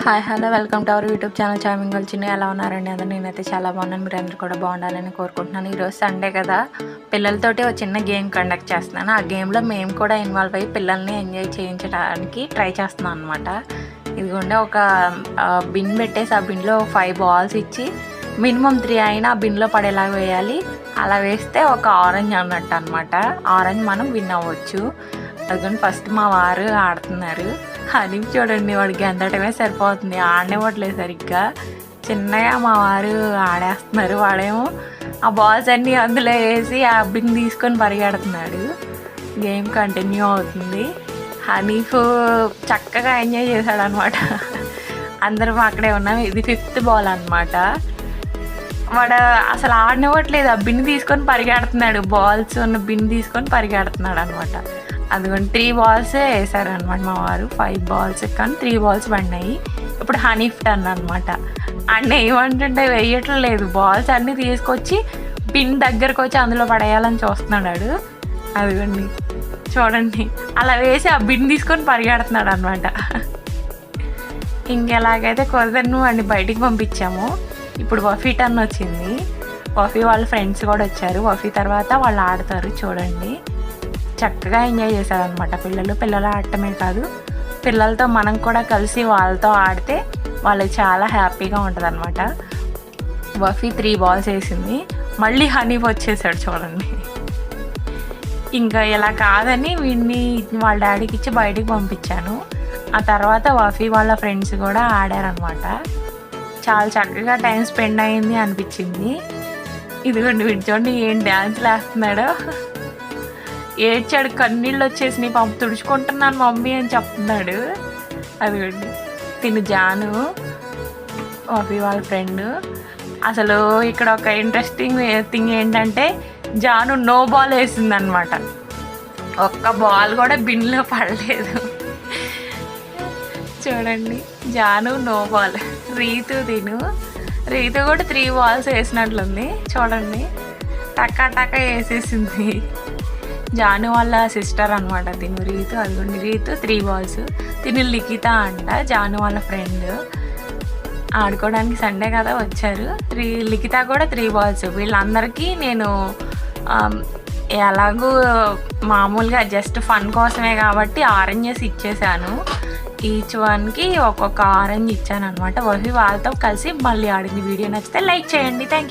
Hi hello welcome to our YouTube channel charming girl చిన్న. ఎలా ఉన్నారండి అందరూ? నేనైతే చాలా బాగున్నాను. మీరు అందరూ కూడా బాగుండాలని కోరుకుంటున్నాను. ఈరోజు సండే కదా, పిల్లలతోటి ఒక చిన్న గేమ్ కండక్ట్ చేస్తున్నాను. ఆ గేమ్లో మేము కూడా ఇన్వాల్వ్ అయ్యి పిల్లల్ని ఎంజాయ్ చేయించడానికి ట్రై చేస్తున్నాం అనమాట. ఇదిగోండి, ఒక బిన్ పెట్టేసి ఆ బిన్లో 5 balls ఇచ్చి మినిమం 3 అయినా ఆ బిన్లో పడేలాగా వేయాలి. అలా వేస్తే ఒక ఆరెంజ్ అన్నట్టు అనమాట. ఆరెంజ్ మనం విన్ అవ్వచ్చు. అదిగోండి, ఫస్ట్ మా వారు ఆడుతున్నారు. అని చూడండి, వాడికి గెంతటమే సరిపోతుంది, ఆడనివ్వట్లేదు సరిగ్గా. చిన్నగా మా వారు ఆడేస్తున్నారు. వాడేమో ఆ బాల్స్ అన్నీ అందులో వేసి ఆ బిన్ తీసుకొని పరిగెడుతున్నాడు. గేమ్ కంటిన్యూ అవుతుంది. హనీఫ్ చక్కగా ఎంజాయ్ చేశాడు అనమాట. అందరం అక్కడే ఉన్నాం. ఇది 5th ball అనమాట. వాడు అసలు ఆడనివ్వట్లేదు, ఆ బిన్ తీసుకొని పరిగెడుతున్నాడు. బాల్స్ ఉన్న బిన్ తీసుకొని పరిగెడుతున్నాడు అనమాట. అదిగోండి, 3 balls వేసారనమాట మా వారు. 5 balls కానీ 3 balls పడినాయి. ఇప్పుడు హనీఫ్ టర్న్ అనమాట. అన్న ఏమంటుంటే వేయట్లేదు, బాల్స్ అన్నీ తీసుకొచ్చి బిన్ దగ్గరకు వచ్చి అందులో పడేయాలని చూస్తున్నాడు. అదిగోండి చూడండి, అలా వేసి ఆ బిన్ తీసుకొని పరిగెడుతున్నాడు అనమాట. ఇంకెలాగైతే కుదరను వాడిని బయటికి పంపించాము. ఇప్పుడు వఫీ టర్న్ వచ్చింది. వఫీ వాళ్ళ ఫ్రెండ్స్ కూడా వచ్చారు. వఫీ తర్వాత వాళ్ళు ఆడతారు. చూడండి, చక్కగా ఎంజాయ్ చేశారనమాట పిల్లలు ఆడటమే కాదు, పిల్లలతో మనం కూడా కలిసి వాళ్ళతో ఆడితే వాళ్ళకి చాలా హ్యాపీగా ఉంటుంది అనమాట. వఫీ 3 balls వేసింది. మళ్ళీ హనీఫ్ వచ్చేసాడు చూడండి. ఇంకా ఇలా కాదని వీడిని వాళ్ళ డాడీకి ఇచ్చి బయటికి పంపించాను. ఆ తర్వాత వఫీ వాళ్ళ ఫ్రెండ్స్ కూడా ఆడారనమాట. చాలా చక్కగా టైం స్పెండ్ అయింది అనిపించింది. ఇదిగోండి, వీడు చూడండి ఏం డ్యాన్స్లు వేస్తున్నాడో. ఏడ్చాడు, కన్నీళ్ళు వచ్చేసి పంపు తుడుచుకుంటున్నాను మమ్మీ అని చెప్తున్నాడు. అదిగోండి, తిను జాను, వఫీ వాళ్ళ ఫ్రెండ్. అసలు ఇక్కడ ఒక ఇంట్రెస్టింగ్ థింగ్ ఏంటంటే, జాను నో బాల్ వేసిందనమాట. ఒక్క బాల్ కూడా బిన్లో పడలేదు. చూడండి, జాను నో బాల్. రీతు కూడా 3 balls వేసినట్లుంది. చూడండి, టకా వేసేసింది. జాను వాళ్ళ సిస్టర్ అనమాట తిను, రీతు. అదిగోండి, రీతు 3 balls. తిను లిఖిత అంట, జాను వాళ్ళ ఫ్రెండ్. ఆడుకోవడానికి సండే కదా వచ్చారు. లిఖిత కూడా 3 balls. వీళ్ళందరికీ నేను ఎలాగూ మామూలుగా జస్ట్ ఫన్ కోసమే కాబట్టి ఆరెంజెస్ ఇచ్చేసాను. ఈచ్ వన్కి ఒక్కొక్క ఆరెంజ్ ఇచ్చాను అనమాట. వాళ్ళతో కలిసి మళ్ళీ ఆడింది. వీడియో నచ్చితే లైక్ చేయండి. Thank you.